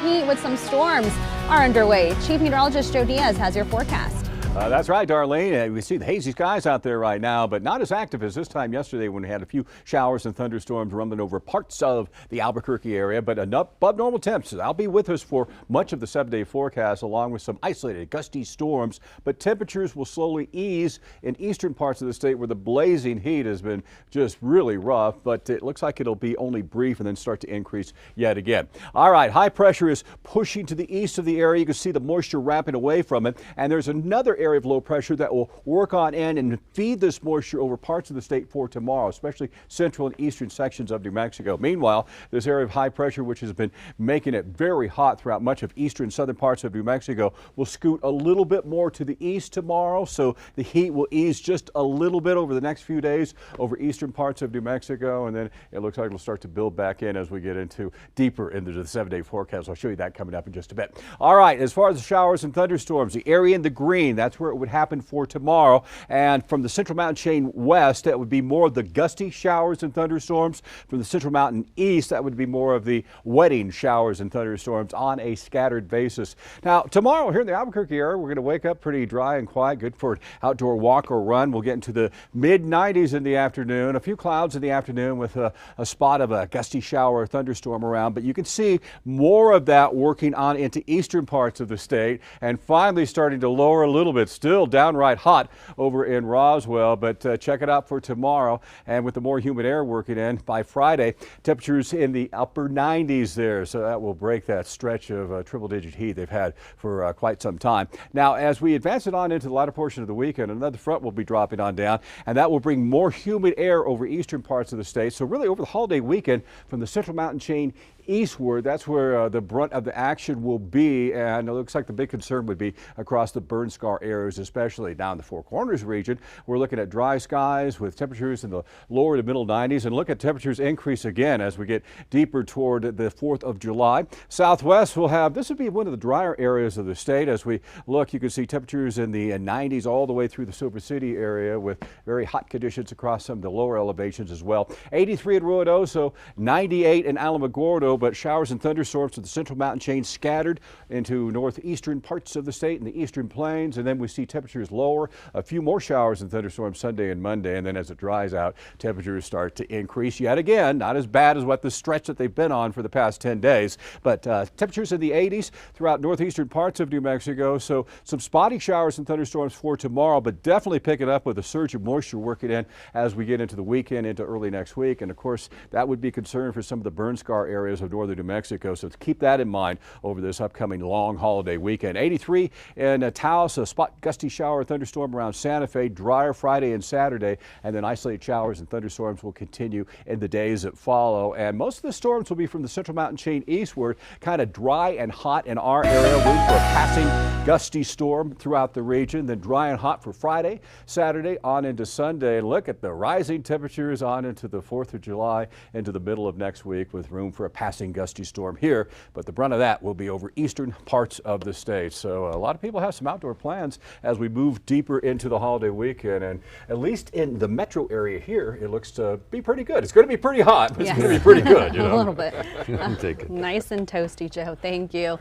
heat with some storms are underway. Chief Meteorologist Joe Diaz has your forecast. That's right, Darlene. We see the hazy skies out there right now, but not as active as this time yesterday when we had a few showers and thunderstorms rumbling over parts of the Albuquerque area, but above normal temps. That'll be with us for much of the 7-day forecast, along with some isolated gusty storms, but temperatures will slowly ease in eastern parts of the state where the blazing heat has been just really rough, but it looks like it'll be only brief and then start to increase yet again. All right, high pressure is pushing to the east of the area. You can see the moisture wrapping away from it, and there's another area of low pressure that will work on in and feed this moisture over parts of the state for tomorrow, especially central and eastern sections of New Mexico. Meanwhile, this area of high pressure, which has been making it very hot throughout much of eastern and southern parts of New Mexico, will scoot a little bit more to the east tomorrow, so the heat will ease just a little bit over the next few days over eastern parts of New Mexico, and then it looks like it'll start to build back in as we get deeper into the 7-day forecast. I'll show you that coming up in just a bit. All right, as far as the showers and thunderstorms, the area in the green, that's where it would happen for tomorrow. And from the Central Mountain chain west, that would be more of the gusty showers and thunderstorms. From the Central Mountain east, that would be more of the wetting showers and thunderstorms on a scattered basis. Now, tomorrow here in the Albuquerque area, we're going to wake up pretty dry and quiet, good for an outdoor walk or run. We'll get into the mid-90s in the afternoon, a few clouds in the afternoon with a spot of a gusty shower or thunderstorm around. But you can see more of that working on into eastern parts of the state and finally starting to lower a little bit. Still downright hot over in Roswell, but check it out for tomorrow. And with the more humid air working in by Friday, temperatures in the upper 90s there. So that will break that stretch of triple-digit heat they've had for quite some time. Now, as we advance it on into the latter portion of the weekend, another front will be dropping on down, and that will bring more humid air over eastern parts of the state. So really over the holiday weekend from the Central Mountain chain eastward, that's where the brunt of the action will be, and it looks like the big concern would be across the burn scar areas, especially down the Four Corners region. We're looking at dry skies with temperatures in the lower to middle 90s, and look at temperatures increase again as we get deeper toward the 4th of July. Southwest will have, this would be one of the drier areas of the state. As we look, you can see temperatures in the 90s all the way through the Silver City area with very hot conditions across some of the lower elevations as well. 83 in Ruidoso, 98 in Alamogordo, but showers and thunderstorms to the Central Mountain chain scattered into northeastern parts of the state and the eastern plains, and then we see temperatures lower, a few more showers and thunderstorms Sunday and Monday, and then as it dries out, temperatures start to increase yet again. Not as bad as what the stretch that they've been on for the past 10 days, but temperatures in the 80s throughout northeastern parts of New Mexico, so some spotty showers and thunderstorms for tomorrow, but definitely pick it up with a surge of moisture working in as we get into the weekend, into early next week, and of course that would be concerned for some of the burn scar areas of northern New Mexico, so keep that in mind over this upcoming long holiday weekend. 83 in Taos, a spot gusty shower thunderstorm around Santa Fe, drier Friday and Saturday, and then isolated showers and thunderstorms will continue in the days that follow. And most of the storms will be from the Central Mountain chain eastward, kind of dry and hot in our area, room for a passing gusty storm throughout the region, then dry and hot for Friday, Saturday, on into Sunday. And look at the rising temperatures on into the 4th of July, into the middle of next week with room for a passing gusty storm here, but the brunt of that will be over eastern parts of the state. So a lot of people have some outdoor plans as we move deeper into the holiday weekend, and at least in the metro area here, it looks to be pretty good. It's going to be pretty hot, but it's going to be pretty good. You know? A little bit. Nice and toasty, Joe. Thank you.